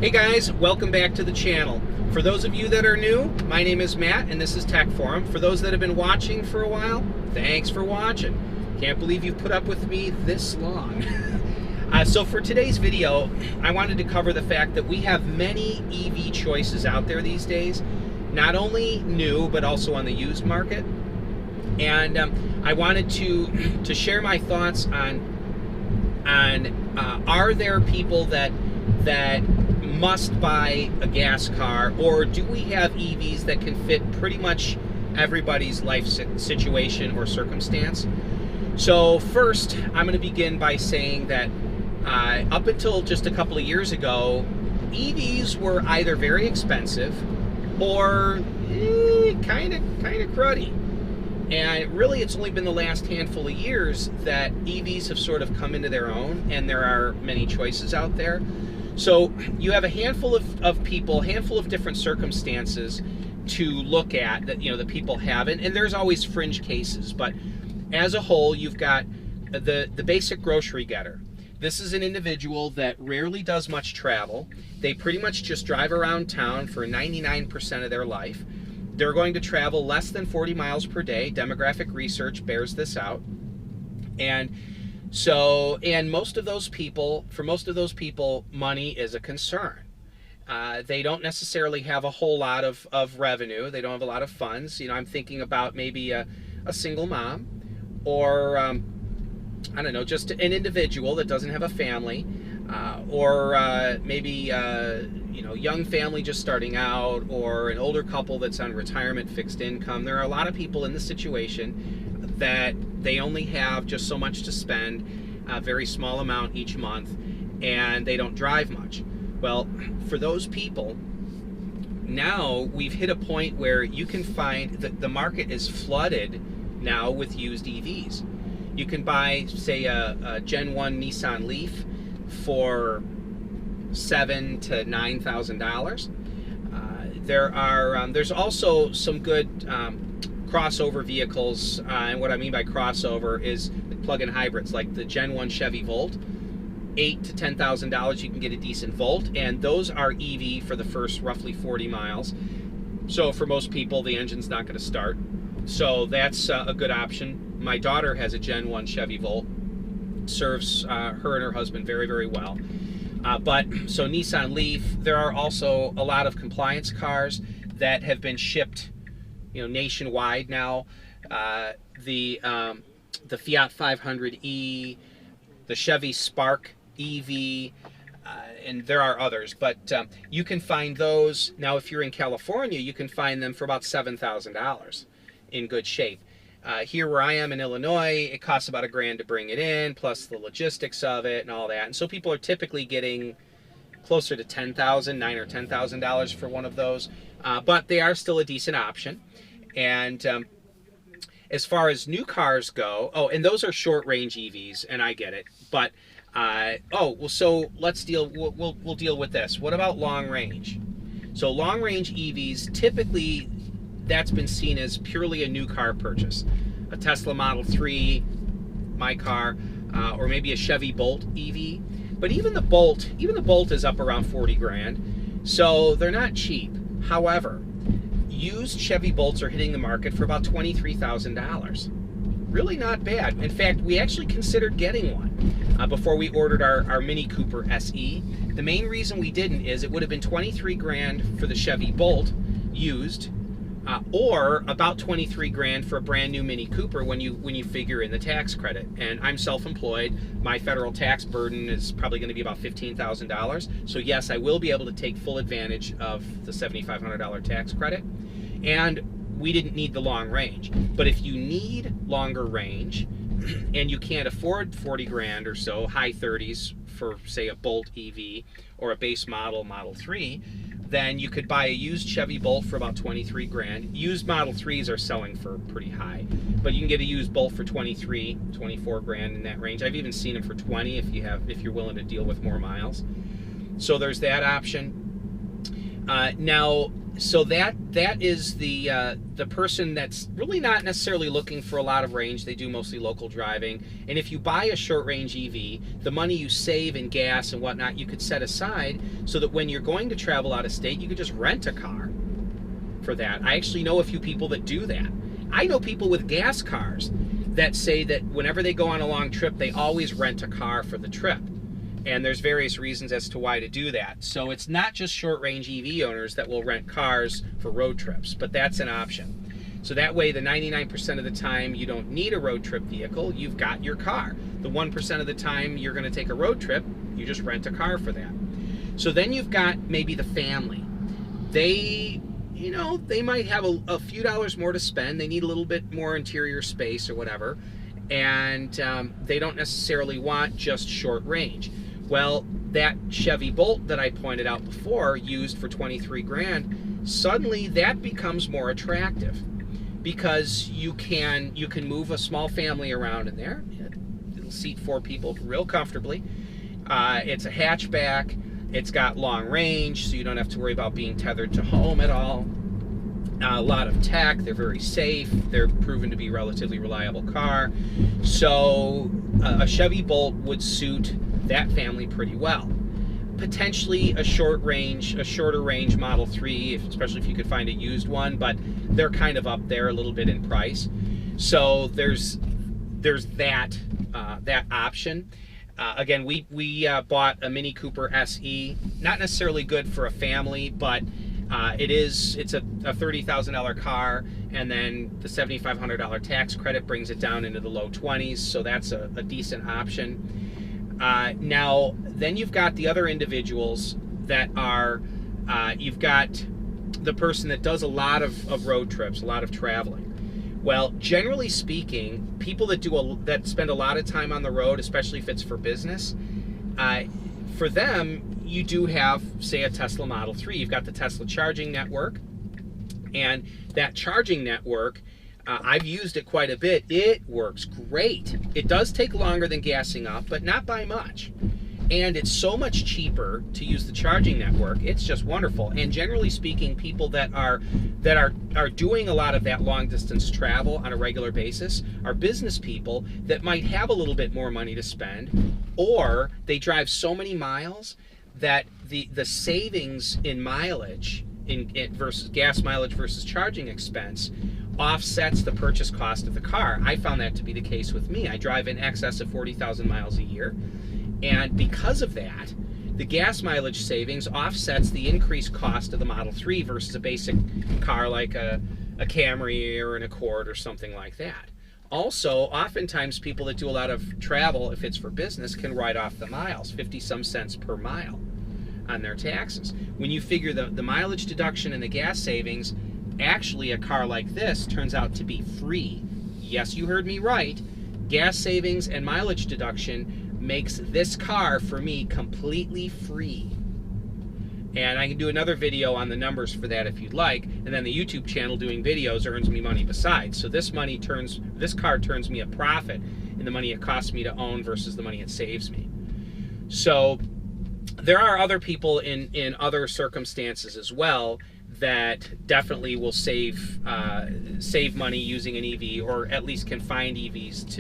Hey guys, welcome back to the channel. For those of you that are new, my name is Matt and this is Tech Forum. For those that have been watching for a while, thanks for watching. Can't believe you've put up with me this long. So for today's video, I wanted to cover the fact that we have many EV choices out there these days, not only new, but also on the used market. And I wanted to share my thoughts on are there people that must buy a gas car, or do we have EVs that can fit pretty much everybody's life situation or circumstance? So first, I'm going to begin by saying that up until just a couple of years ago, EVs were either very expensive or kind of cruddy. And really, it's only been the last handful of years that EVs have sort of come into their own, and there are many choices out there. So you have a handful of people, handful of different circumstances to look at that that people haven't, and there's always fringe cases. But as a whole, you've got the basic grocery getter. This is an individual that rarely does much travel. They pretty much just drive around town for 99% of their life. They're going to travel less than 40 miles per day. Demographic research bears this out. And most of those people, for most of those people, money is a concern. They don't necessarily have a whole lot of revenue. They don't have a lot of funds. I'm thinking about maybe a single mom, or I don't know, just an individual that doesn't have a family, or maybe young family just starting out, or an older couple that's on retirement fixed income. There are a lot of people in this situation that they only have just so much to spend, a very small amount each month, and they don't drive much. Well, for those people, now we've hit a point where you can find that the market is flooded now with used EVs. You can buy, say, a Gen 1 Nissan Leaf for $7,000 to $9,000. There's also some good crossover vehicles, and what I mean by crossover is plug-in hybrids, like the Gen 1 Chevy Volt. $8,000 to $10,000 you can get a decent Volt, and those are EV for the first roughly 40 miles. So for most people, the engine's not going to start. So that's a good option. My daughter has a Gen 1 Chevy Volt. Serves her and her husband very, very well. So Nissan Leaf. There are also a lot of compliance cars that have been shipped nationwide now. The Fiat 500e, the Chevy Spark EV, and there are others, but you can find those now. If you're in California, you can find them for about $7,000 in good shape. Here where I am in Illinois, it costs about $1,000 to bring it in, plus the logistics of it and all that. And so people are typically getting closer to $10,000, $9,000 or $10,000 for one of those, but they are still a decent option. And as far as new cars go, and those are short-range EVs, and I get it. But so let's we'll deal with this. What about long-range? So long-range EVs, typically that's been seen as purely a new car purchase. A Tesla Model 3, my car, or maybe a Chevy Bolt EV. But even the Bolt is up around 40 grand. So they're not cheap. However, used Chevy Bolts are hitting the market for about $23,000. Really not bad. In fact, we actually considered getting one before we ordered our Mini Cooper SE. The main reason we didn't is it would have been 23 grand for the Chevy Bolt used, or about 23 grand for a brand new Mini Cooper when you figure in the tax credit. And I'm self-employed. My federal tax burden is probably going to be about $15,000. So yes, I will be able to take full advantage of the $7,500 tax credit. And we didn't need the long range. But if you need longer range and you can't afford 40 grand or so, high 30s for, say, a Bolt EV or a base model Model 3, then you could buy a used Chevy Bolt for about 23 grand. Used Model 3s are selling for pretty high, but you can get a used Bolt for 23, 24 grand in that range. I've even seen them for 20 if you're willing to deal with more miles. So there's that option. Now, so that is the person that's really not necessarily looking for a lot of range. They do mostly local driving. And if you buy a short range EV, the money you save in gas and whatnot, you could set aside so that when you're going to travel out of state, you could just rent a car for that. I actually know a few people that do that. I know people with gas cars that say that whenever they go on a long trip, they always rent a car for the trip. And there's various reasons as to why to do that. So it's not just short-range EV owners that will rent cars for road trips, but that's an option. So that way, the 99% of the time you don't need a road trip vehicle, you've got your car. The 1% of the time you're going to take a road trip, you just rent a car for that. So then you've got maybe the family. They might have a few dollars more to spend. They need a little bit more interior space or whatever, and they don't necessarily want just short range. Well, that Chevy Bolt that I pointed out before, used for 23 grand, suddenly that becomes more attractive because you can move a small family around in there. It'll seat 4 people real comfortably. It's a hatchback. It's got long range, so you don't have to worry about being tethered to home at all. A lot of tech. They're very safe. They're proven to be a relatively reliable car. So a Chevy Bolt would suit that family pretty well. Potentially a shorter range Model 3, especially if you could find a used one, but they're kind of up there a little bit in price. So there's that option. Again, we bought a Mini Cooper SE. Not necessarily good for a family, but it's a $30,000 car, and then the $7,500 tax credit brings it down into the low 20s, so that's a decent option. Now, then you've got the other individuals that are, you've got the person that does a lot of road trips, a lot of traveling. Well, generally speaking, people that spend a lot of time on the road, especially if it's for business, for them, you do have, say, a Tesla Model 3. You've got the Tesla charging network, and that charging network, I've used it quite a bit. It works great. It does take longer than gassing up, but not by much. And it's so much cheaper to use the charging network. It's just wonderful. And generally speaking, people that are doing a lot of that long distance travel on a regular basis are business people that might have a little bit more money to spend, or they drive so many miles that the savings in mileage versus gas mileage versus charging expense offsets the purchase cost of the car. I found that to be the case with me. I drive in excess of 40,000 miles a year, and because of that, the gas mileage savings offsets the increased cost of the Model 3 versus a basic car like a Camry or an Accord or something like that. Also, oftentimes people that do a lot of travel, if it's for business, can write off the miles, 50-some cents per mile on their taxes. When you figure the mileage deduction and the gas savings, actually a car like this turns out to be free. Yes, you heard me right. Gas savings and mileage deduction makes this car, for me, completely free. And I can do another video on the numbers for that if you'd like, and then the YouTube channel doing videos earns me money besides. So this car turns me a profit in the money it costs me to own versus the money it saves me. So there are other people in other circumstances as well that definitely will save money using an EV, or at least can find EVs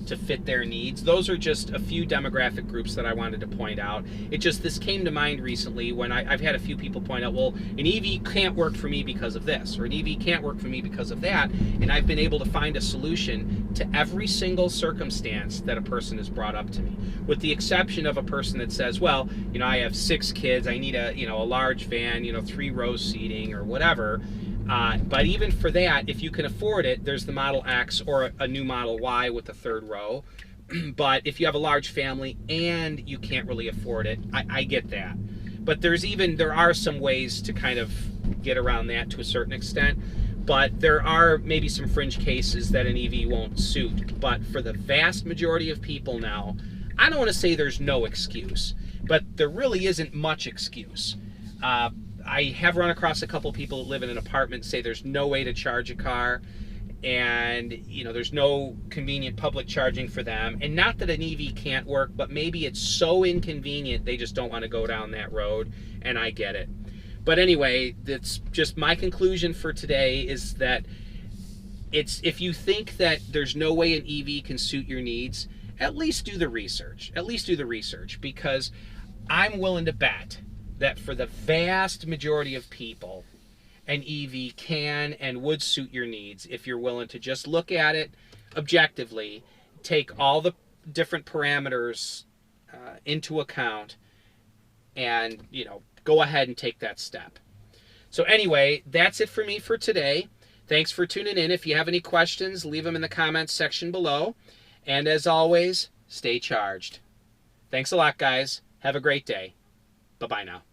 to fit their needs. Those are just a few demographic groups that I wanted to point out. This came to mind recently when I've had a few people point out, well, an EV can't work for me because of this, or an EV can't work for me because of that, and I've been able to find a solution to every single circumstance that a person has brought up to me, with the exception of a person that says, well, I have 6 kids, I need a large van, 3-row seating or whatever. But even for that, if you can afford it, there's the Model X or a new Model Y with the 3rd row. But if you have a large family and you can't really afford it, I get that. But there are some ways to kind of get around that to a certain extent. But there are maybe some fringe cases that an EV won't suit. But for the vast majority of people now, I don't want to say there's no excuse, but there really isn't much excuse. I have run across a couple people that live in an apartment and say there's no way to charge a car, and there's no convenient public charging for them. And not that an EV can't work, but maybe it's so inconvenient they just don't want to go down that road, and I get it. But anyway, that's just my conclusion for today, is that if you think that there's no way an EV can suit your needs, at least do the research. At least do the research, because I'm willing to bet that for the vast majority of people, an EV can and would suit your needs if you're willing to just look at it objectively, take all the different parameters into account, and go ahead and take that step. So anyway, that's it for me for today. Thanks for tuning in. If you have any questions, leave them in the comments section below. And as always, stay charged. Thanks a lot, guys. Have a great day. Bye-bye now.